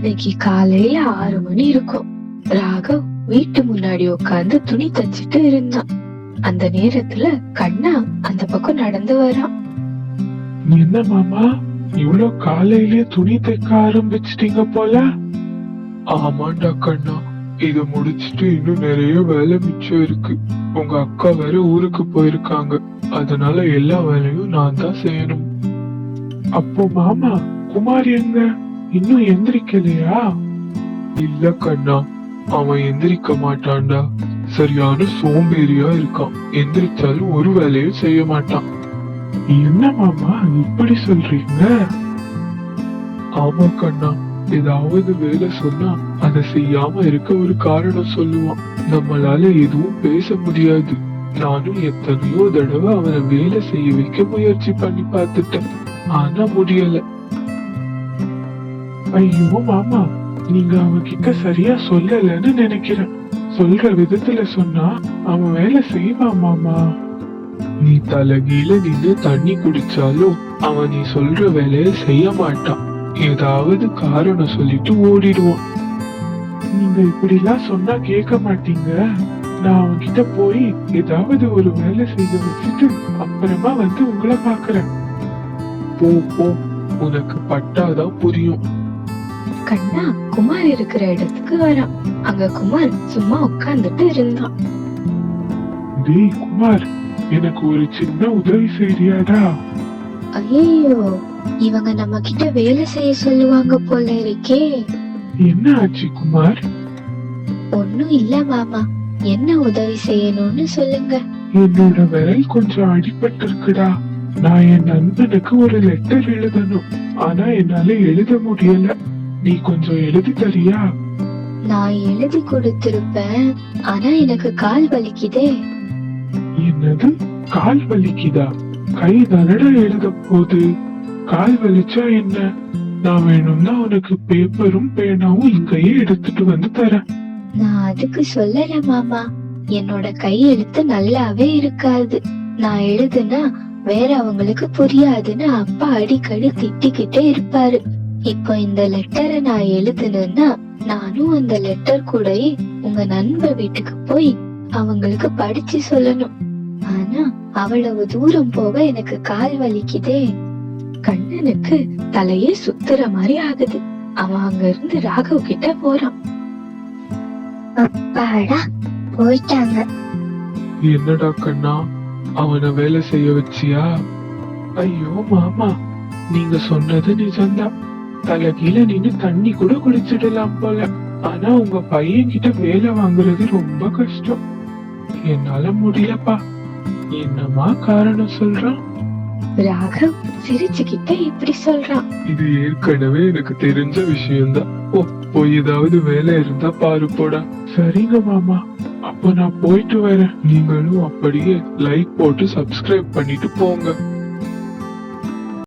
அன்னைக்கு காலையில 6 மணி இருக்கும். ராகவ் வீட்டு முன்னாடி உட்கார்ந்து துணி தச்சிட்டு இருந்தான். அந்த நேரத்துல கண்ணா அந்த பக்கம் நடந்து வரான். என்ன மாமா, இவ்வளவு காலையிலேயே துணி தைக்க ஆரம்பிச்சிட்டீங்க போல? ஆமாண்டா கண்ணா, இத முடிச்சிட்டு இன்னும் நிறைய வேலை மிச்சம் இருக்கு. உங்க அக்கா வேற ஊருக்கு போயிருக்காங்க, அதனால எல்லா வேலையும் நான் தான் செய்யணும். அப்போ மாமா, குமார் எங்க? இன்னும் எந்திரிக்கலையா? இல்ல கண்ணா, அவன் எந்திரிக்க மாட்டான்டா. சரியான சோம்பேறியா இருக்கான். எந்திரிச்சாலும் ஒரு வேலையும் செய்ய மாட்டான். என்ன மாமா இப்படி சொல்றீங்க? ஆமா கண்ணா, ஏதாவது வேலை சொன்னா அதை செய்யாம இருக்க ஒரு காரணம் சொல்லுவான். நம்மளால எதுவும் பேச முடியாது. நானும் எத்தனையோ தடவை அவனை வேலை செய்ய வைக்க முயற்சி பண்ணி பார்த்துட்டேன், ஆனா முடியல. ஐயோ மாமா, நீங்க அவன்கிட்ட சரியா சொல்லலன்னு நினைக்கிறேன். சொல்ற விதத்துல சொன்னா அவன் வேலை செய்வான் மாமா. நீ தலைகீழ நின்று தண்ணி குடிச்சாலும் அவன் நீ சொல்ற வேலைய செய்ய மாட்டான். ஏதாவது காரணம் சொல்லிட்டு ஓடிடுவான். நீங்க இப்படி எல்லாம் சொன்னா கேட்க மாட்டீங்க. நான் அவன்கிட்ட போய் ஏதாவது ஒரு வேலை செய்ய வச்சுட்டு அப்புறமா வந்து உங்களை பாக்குறேன். போ போ, உனக்கு பட்டாதான் புரியும். கண்ணா குமார் இருக்கிற இடத்துக்கு வரான். அங்க குமார் சும்மா உட்கார்ந்துட்டு இருந்தான். டேய் குமார், எனக்கு ஒரு சின்ன உதவி செய்றியாடா? ஐயோ, இவங்க நம்ம கிட்ட வேலை செய்ய சொல்லுவாங்க போல இருக்கே. என்ன ஆச்சு குமார்? ஒண்ணும் இல்ல மாமா, என்ன உதவி செய்யணும்னு சொல்லுங்க. என்னோட விரல் கொஞ்சம் அடிபட்டு இருக்குடா. நான் என் நண்பனுக்கு ஒரு லெட்டர் எழுதணும், ஆனா என்னால எழுத முடியல. நீ கொஞ்சம் எழுதி தரியா? நான் எழுதி கொடுத்திருப்பேன், ஆனா எனக்கு கால் வலிக்குதே. என்னது, கால் வலிக்குதா? கை தானடா எழுத போகுது, கால் வலிச்சா என்ன? நான் வேணும்னா உனக்கு பேப்பரும் பேனாவும் இங்கேயே எடுத்துட்டு வந்து தரேன். நான் அதுக்கு சொல்லல மாமா, என்னோட கையெழுத்து நல்லாவே இருக்காது. நான் எழுதுனா வேற அவங்களுக்கு புரியாதுன்னு அப்பா அடிக்கடி திட்டிக்கிட்டே இருப்பாரு. இப்போ இந்த லெட்டரை நான் எழுதுனேன்னா நானும் அந்த லெட்டர் கூட உங்க நண்பர் வீட்டுக்கு போய் அவங்களுக்கு படிச்சு சொல்லணும். ஆனா அவ்வளவு தூரம் போக எனக்கு கால் வலிக்குதே. கண்ணனுக்கு தலையே சுத்துற மாதிரி ஆகுது. அவன் அங்க இருந்து ராகவ் கிட்ட போறான். அப்பாடா, போயிட்டாங்க. என்னடா கண்ணா, அவனை வேலை செய்ய வச்சியா? ஐயோ மாமா, நீங்க சொன்னது நிஜம்தான். தலைகீழ நின்னு தண்ணி கூட குடிச்சிடலாம் போல. ஆனா உங்க பையன் கிட்ட வேலை வாங்குறது ரொம்ப கஷ்டம். என்னால முடியலப்பா. என்னமா காரணம் சொல்றான்? ராகவ் சிரிச்சுக்கிட்ட இப்படி சொல்றான். இது ஏற்கனவே எனக்கு தெரிஞ்ச விஷயம்தான். போய் ஏதாவது வேலை இருந்தா பாரு போடா. சரிங்க மாமா, அப்ப நான் போயிட்டு வரேன். நீங்களும் அப்படியே லைக் போட்டு சப்ஸ்கிரைப் பண்ணிட்டு போங்க.